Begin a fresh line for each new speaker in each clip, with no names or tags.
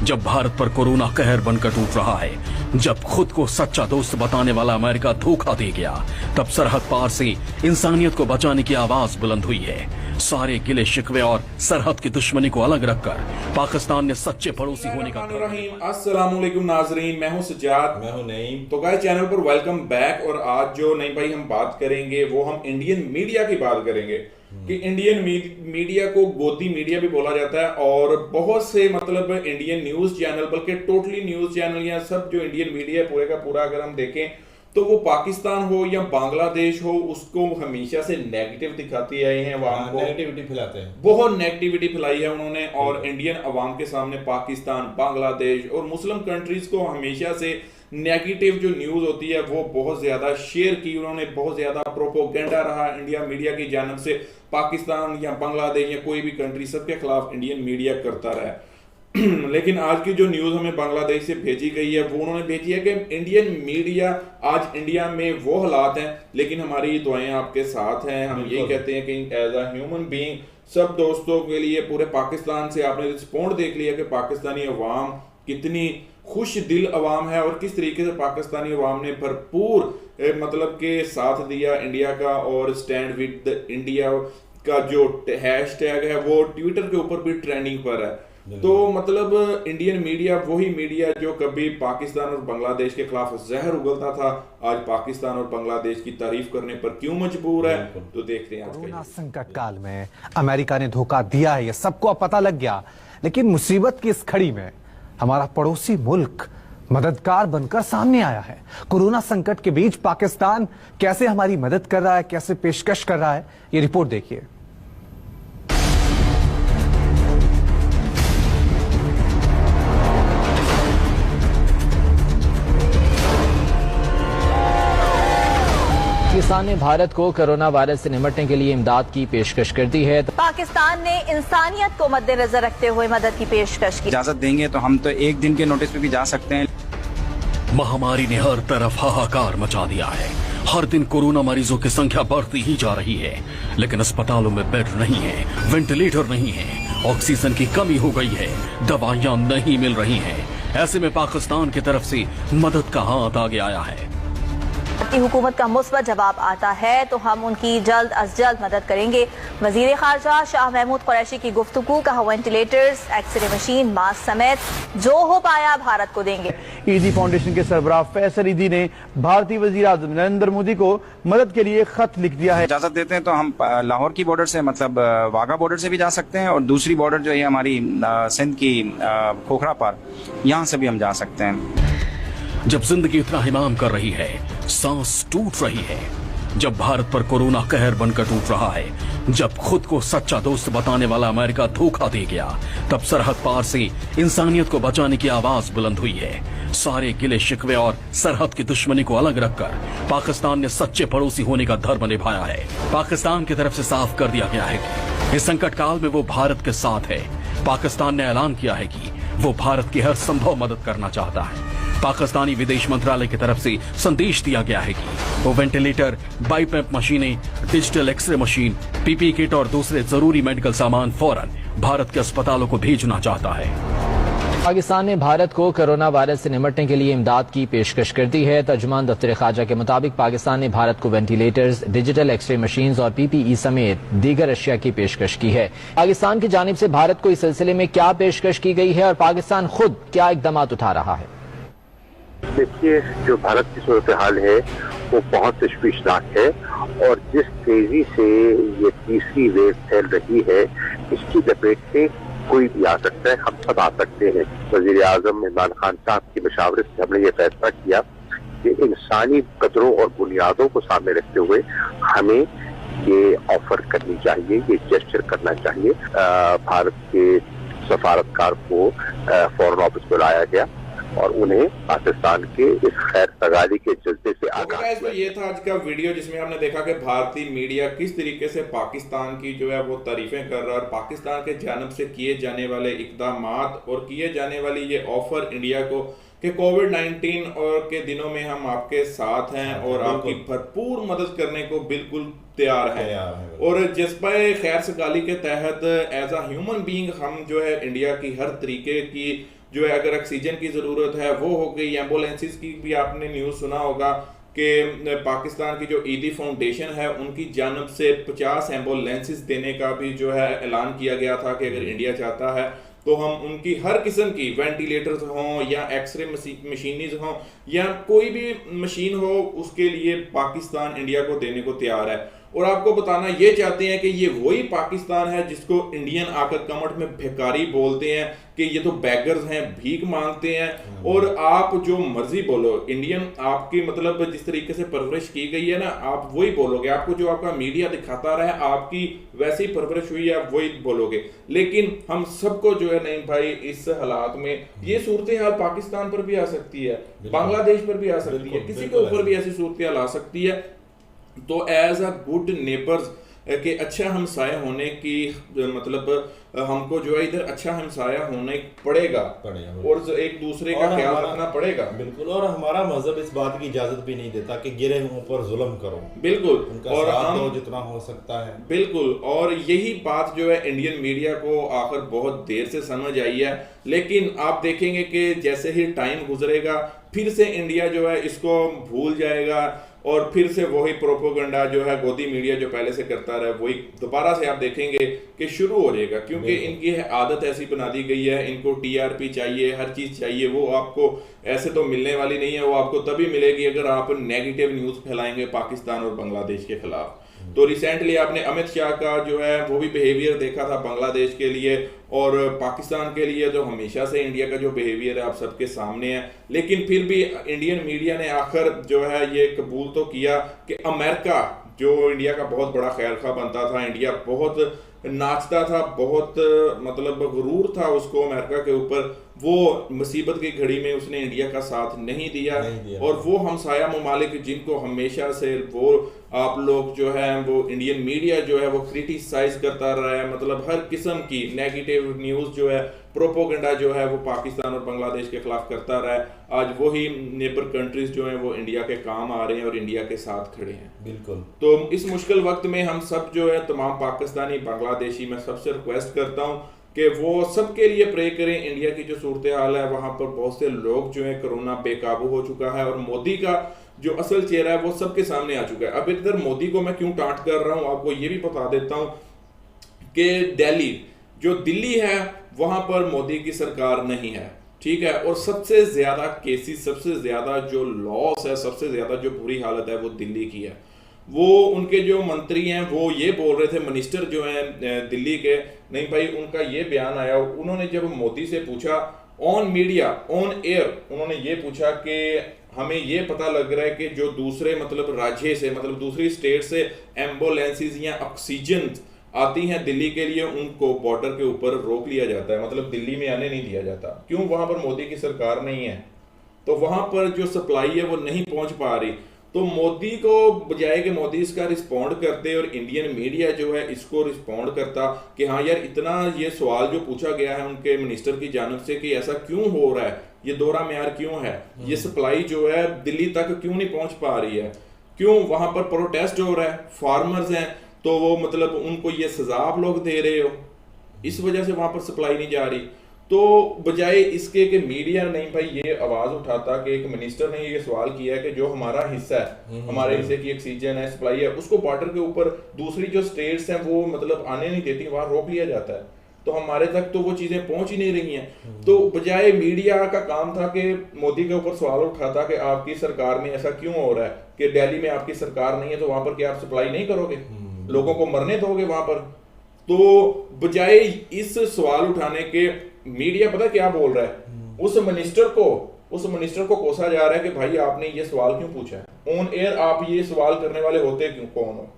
जब भारत पर कोरोना कहर बनकर टूट रहा है, जब खुद को सच्चा दोस्त बताने वाला अमेरिका धोखा दे गया, तब सरहद पार से इंसानियत को बचाने की आवाज बुलंद हुई है। सारे गिले शिकवे और सरहद की दुश्मनी को अलग रखकर पाकिस्तान ने सच्चे पड़ोसी होने का
अस्सलामुअलैकुम नाजरीन, मैं हूं सज्जाद,
मैं हूं नईम।
तो गाइस चैनल पर वेलकम बैक। और आज जो नई भाई हम बात करेंगे वो हम इंडियन मीडिया की बात करेंगे कि इंडियन मीडिया को गोदी मीडिया भी बोला जाता है और बहुत से मतलब इंडियन न्यूज चैनल, बल्कि टोटली न्यूज चैनल या सब जो इंडियन मीडिया है पूरे का पूरा अगर हम देखें तो वो पाकिस्तान हो या बांग्लादेश हो उसको हमेशा से नेगेटिव दिखाती आए हैं, अवाम को
नेगेटिविटी फैलाते हैं,
बहुत नेगेटिविटी फैलाई है उन्होंने। और इंडियन अवाम के सामने पाकिस्तान, बांग्लादेश और मुस्लिम कंट्रीज को हमेशा से नेगेटिव जो न्यूज होती है वो बहुत ज्यादा शेयर की उन्होंने, बहुत ज्यादा प्रोपोगेंडा रहा इंडिया मीडिया की जानब से। पाकिस्तान या बांग्लादेश या कोई भी कंट्री सबके खिलाफ इंडियन मीडिया करता रहा है। लेकिन आज की जो न्यूज हमें बांग्लादेश से भेजी गई है वो उन्होंने भेजी है कि इंडियन मीडिया आज इंडिया में वो हालात हैं, लेकिन हमारी दुआएं आपके साथ हैं। हम यही कहते हैं कि एज अ ह्यूमन बीइंग सब दोस्तों के लिए पूरे पाकिस्तान से आपने रिस्पॉन्ड देख लिया कि पाकिस्तानी अवाम कितनी खुश दिल अवाम है और किस तरीके से पाकिस्तानी अवाम ने भरपूर मतलब के साथ दिया इंडिया का। और स्टैंड विद द इंडिया का जो हैशटैग है वो ट्विटर के ऊपर भी ट्रेंडिंग पर है। तो मतलब इंडियन मीडिया वही मीडिया जो कभी पाकिस्तान और बांग्लादेश के खिलाफ जहर उगलता था, आज पाकिस्तान और बांग्लादेश की तारीफ करने पर क्यों मजबूर है, तो देखते हैं।
कोरोना संकट काल में अमेरिका ने धोखा दिया है, ये सबको अब पता लग गया। लेकिन मुसीबत की इस खड़ी में हमारा पड़ोसी मुल्क मददगार बनकर सामने आया है। कोरोना संकट के बीच पाकिस्तान कैसे हमारी मदद कर रहा है, कैसे पेशकश कर रहा है, ये रिपोर्ट देखिए।
पाकिस्तान ने भारत को कोरोना वायरस से निपटने के लिए इमदाद की पेशकश कर दी है।
पाकिस्तान ने इंसानियत को मद्देनजर रखते हुए मदद की पेशकश की।
इजाजत देंगे तो हम तो एक दिन के नोटिस पे भी जा सकते हैं।
महामारी ने हर तरफ हाहाकार मचा दिया है। हर दिन कोरोना मरीजों की संख्या बढ़ती ही जा रही है, लेकिन अस्पतालों में बेड नहीं है, वेंटिलेटर नहीं है, ऑक्सीजन की कमी हो गई है, दवाइयां नहीं मिल रही हैं। ऐसे में पाकिस्तान की तरफ से मदद का हाथ आगे आया है।
भारतीय हुकूमत का मुस्बत जवाब आता है तो हम उनकी जल्द अज जल्द मदद करेंगे। वजीर खारजा शाह महमूद कुरैशी की गुफ्तगू, कहा वेंटिलेटर्स, एक्सरे मशीन, मास्क समेत जो हो पाया भारत को देंगे।
ईदी फाउंडेशन के सरबराह फैसल ईदी ने भारतीय वजीर आज़म नरेंद्र मोदी को मदद के लिए खत लिख दिया है।
इजाजत देते हैं तो हम लाहौर की बॉर्डर से मतलब वाघा बॉर्डर से भी जा सकते हैं और दूसरी बॉर्डर जो है हमारी सिंध की खोखरा पार, यहाँ से भी हम जा सकते हैं।
जब जिंदगी इतना हिमाम कर रही है, सांस टूट रही है, जब भारत पर कोरोना कहर बनकर टूट रहा है, जब खुद को सच्चा दोस्त बताने वाला अमेरिका धोखा दे गया, तब सरहद पार से इंसानियत को बचाने की आवाज बुलंद हुई है। सारे गिले शिकवे और सरहद की दुश्मनी को अलग रखकर पाकिस्तान ने सच्चे पड़ोसी होने का धर्म निभाया है। पाकिस्तान की तरफ से साफ कर दिया गया है कि इस संकट काल में वो भारत के साथ है। पाकिस्तान ने ऐलान किया है कि वो भारत की हर संभव मदद करना चाहता है। पाकिस्तानी विदेश मंत्रालय की तरफ से संदेश दिया गया है कि वो वेंटिलेटर, बाईपैप मशीनें, digital X-ray machine, PP kit और दूसरे जरूरी मेडिकल सामान फौरन भारत के अस्पतालों को भेजना चाहता है।
पाकिस्तान ने भारत को कोरोना वायरस से निपटने के लिए इमदाद की पेशकश कर दी है। तर्जुमान दफ्तर खारजा के मुताबिक पाकिस्तान ने भारत को वेंटिलेटर्स, डिजिटल एक्सरे मशीन्स और पीपीई समेत दीगर अशिया की पेशकश की है। पाकिस्तान की जानिब से भारत को इस सिलसिले में क्या पेशकश की गई है और पाकिस्तान खुद क्या इकदाम उठा रहा है?
देखिए, जो भारत की सूरत हाल है वो बहुत तशवीशनाक है और जिस तेजी से ये तीसरी वेव फैल रही है इसकी लपेट में कोई भी आ सकता है, हम सब आ सकते हैं। वजीर आजम इमरान खान साहब की मशावरत से हमने ये फैसला किया कि इंसानी कदरों और बुनियादों को सामने रखते हुए हमें ये ऑफर करनी चाहिए, ये जेस्चर करना चाहिए। भारत के सफारतकार को फॉरेन ऑफिस में लाया गया और उन्हें पाकिस्तान के इस खैर सगाली के जज्बे से आगाह।
तो ये था आज का वीडियो जिसमें हमने देखा कि भारतीय मीडिया किस तरीके से पाकिस्तान की जो है वो तारीफें कर रहा है और पाकिस्तान के जानब से किए जाने वाले इकदामात और किए जाने वाली ये ऑफर इंडिया को कि कोविड-19 और के दिनों में हम आपके साथ हैं और आपकी भरपूर मदद करने को बिल्कुल तैयार हैं। और जज्बे खैर सगाली के तहत एज अ ह्यूमन बीइंग हम जो है इंडिया की हर तरीके की जो है अगर ऑक्सीजन की ज़रूरत है वो हो गई। एम्बुलेंसेस की भी आपने न्यूज़ सुना होगा कि पाकिस्तान की जो ईदी फाउंडेशन है उनकी जानब से 50 एम्बुलेंसेस देने का भी जो है ऐलान किया गया था कि अगर इंडिया चाहता है तो हम उनकी हर किस्म की वेंटिलेटर्स हों या एक्सरे मशीनीज हों या कोई भी मशीन हो उसके लिए पाकिस्तान इंडिया को देने को तैयार है। और आपको बताना ये चाहते हैं कि ये वही पाकिस्तान है जिसको इंडियन आकर कमट में भिखारी बोलते हैं कि ये तो बैगर्स हैं, भीख मांगते हैं। और आप जो मर्जी बोलो, इंडियन आपकी मतलब जिस तरीके से परवरिश की गई है ना, आप वही बोलोगे। आपको जो आपका मीडिया दिखाता रहे आपकी वैसी परवरिश हुई है, आप वही बोलोगे। लेकिन हम सबको जो है नहीं भाई, इस हालात में ये सूरत हाल पाकिस्तान पर भी आ सकती है, बांग्लादेश पर भी आ सकती है, किसी के ऊपर भी ऐसी सूरत हाल आ सकती है। तो एज अ गुड नेबर्स के अच्छा हमसाया होने की मतलब हमको जो है इधर अच्छा हमसाया होने पड़ेगा और एक दूसरे का ख्याल रखना पड़ेगा।
बिल्कुल। और हमारा मजहब इस बात की इजाजत भी नहीं देता कि गिरे हुओं पर जुल्म करो।
बिल्कुल।
उनका
और
साथ दो जितना हो सकता है।
बिल्कुल। और यही बात जो है इंडियन मीडिया को आखिर बहुत देर से समझ आई है, लेकिन आप देखेंगे कि जैसे ही टाइम गुजरेगा फिर से इंडिया जो है इसको भूल जाएगा और फिर से वही प्रोपोगंडा जो है गोदी मीडिया जो पहले से करता रहा वही दोबारा से आप देखेंगे कि शुरू हो जाएगा। क्योंकि इनकी आदत ऐसी बना दी गई है, इनको टीआरपी चाहिए, हर चीज चाहिए। वो आपको ऐसे तो मिलने वाली नहीं है, वो आपको तभी मिलेगी अगर आप नेगेटिव न्यूज फैलाएंगे पाकिस्तान और बांग्लादेश के खिलाफ। तो रिसेंटली आपने अमित शाह का जो है वो भी बिहेवियर देखा था बांग्लादेश के लिए और पाकिस्तान के लिए, जो हमेशा से इंडिया का जो बिहेवियर है आप सबके सामने है। लेकिन फिर भी इंडियन मीडिया ने आखिर जो है ये कबूल तो किया कि अमेरिका जो इंडिया का बहुत बड़ा खैर खा बनता था, इंडिया बहुत नाचता था, बहुत मतलब गुरूर था उसको अमेरिका के ऊपर, वो मुसीबत की घड़ी में उसने इंडिया का साथ नहीं दिया। और वो हमसाया ममालिक जिनको हमेशा से वो आप लोग जो है वो इंडियन मीडिया जो है वो क्रिटिसाइज करता रहा है, मतलब हर किस्म की नेगेटिव न्यूज़ जो है, प्रोपोगंडा जो है वो पाकिस्तान और बांग्लादेश के खिलाफ करता रहा है। आज वही नेबर कंट्रीज जो हैं वो इंडिया के काम आ रहे हैं और इंडिया के साथ खड़े हैं।
बिल्कुल।
तो इस मुश्किल वक्त में हम सब जो है तमाम पाकिस्तानी बांग्लादेशी, मैं सबसे रिक्वेस्ट करता हूँ कि वो सबके लिए प्रे करें। इंडिया की जो सूरत हाल है वहाँ पर बहुत से लोग जो है कोरोना बेकाबू हो चुका है और मोदी का जो असल चेहरा है वो सबके सामने आ चुका है। अब इधर मोदी को मैं क्यों टांट कर रहा हूँ आपको ये भी बता देता हूँ कि दिल्ली जो दिल्ली है वहां पर मोदी की सरकार नहीं है, ठीक है। और सबसे ज्यादा केसेस, सबसे ज्यादा जो लॉस है, सबसे ज्यादा जो बुरी हालत है वो दिल्ली की है। वो उनके जो मंत्री हैं वो ये बोल रहे थे, मिनिस्टर जो हैं दिल्ली के, नहीं भाई उनका ये बयान आया, उन्होंने जब मोदी से पूछा ऑन मीडिया ऑन एयर, उन्होंने ये पूछा कि हमें ये पता लग रहा है कि जो दूसरे मतलब राज्य से, मतलब दूसरी स्टेट से एम्बुलेंसेस या ऑक्सीजन आती हैं दिल्ली के लिए, उनको बॉर्डर के ऊपर रोक लिया जाता है, मतलब दिल्ली में आने नहीं दिया जाता। क्यों? वहां पर मोदी की सरकार नहीं है, तो वहां पर जो सप्लाई है वो नहीं पहुंच पा रही। तो मोदी को बजाय कि मोदी इसका रिस्पॉन्ड करते और इंडियन मीडिया जो है इसको रिस्पॉन्ड करता कि हाँ यार इतना ये सवाल जो पूछा गया है उनके मिनिस्टर की जानब से कि ऐसा क्यों हो रहा है, ये दोहरा म्यार क्यों है, ये सप्लाई जो है दिल्ली तक क्यों नहीं पहुंच पा रही है, क्यों वहां पर प्रोटेस्ट हो रहा है, फार्मर्स हैं तो वो मतलब उनको ये सजा आप लोग दे रहे हो, इस वजह से वहां पर सप्लाई नहीं जा रही। तो बजाय इसके कि मीडिया नहीं भाई ये आवाज उठाता कि एक मिनिस्टर ने ये सवाल किया है कि जो हमारा हिस्सा है, हमारे हिस्से की ऑक्सीजन है, सप्लाई है, उसको बॉर्डर के ऊपर दूसरी जो स्टेट्स हैं वो मतलब आने नहीं देती, वहां रोक लिया जाता है, तो हमारे तक तो वो चीजें पहुंच ही नहीं रही हैं। तो बजाय मीडिया का काम था कि मोदी के ऊपर सवाल उठाता कि आपकी सरकार में ऐसा क्यों हो रहा है कि दिल्ली में आपकी सरकार नहीं है तो वहां पर क्या आप सप्लाई नहीं करोगे, लोगों को मरने दोगे वहां पर। तो बजाय इस सवाल उठाने के मीडिया पता क्या बोल रहा है, उस मिनिस्टर को कोसा जा रहा है कि भाई आपने ये सवाल क्यों पूछा है ऑन एयर, आप ये सवाल करने वाले होते क्यों, कौन हो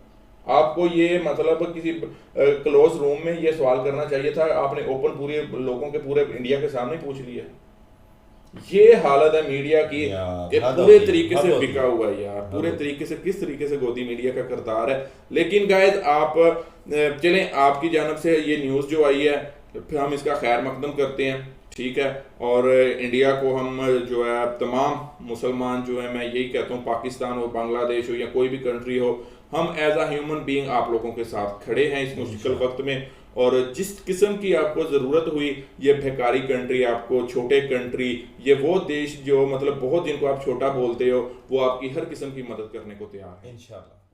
आपको, ये मतलब किसी क्लोज रूम में ये सवाल करना चाहिए था, आपने ओपन पूरे लोगों के पूरे इंडिया के सामने पूछ लिया। ये हालत है मीडिया की, पूरे तरीके से बिका हुआ है यार, पूरे तरीके से किस तरीके से गोदी मीडिया का किरदार है। लेकिन गाइस आप चलें, आपकी जानब से ये न्यूज़ जो आई है फिर हम इसका खैर मकदम करते हैं, ठीक है। और इंडिया को हम जो है तमाम मुसलमान जो है, मैं यही कहता हूँ पाकिस्तान हो, बांग्लादेश हो या कोई भी कंट्री हो, हम एज अ ह्यूमन बीइंग आप लोगों के साथ खड़े हैं इस मुश्किल वक्त में। और जिस किस्म की आपको ज़रूरत हुई, ये भिखारी कंट्री, आपको छोटे कंट्री, ये वो देश जो मतलब बहुत जिनको आप छोटा बोलते हो, वो आपकी हर किस्म की मदद करने को तैयार है।
इंशाल्लाह।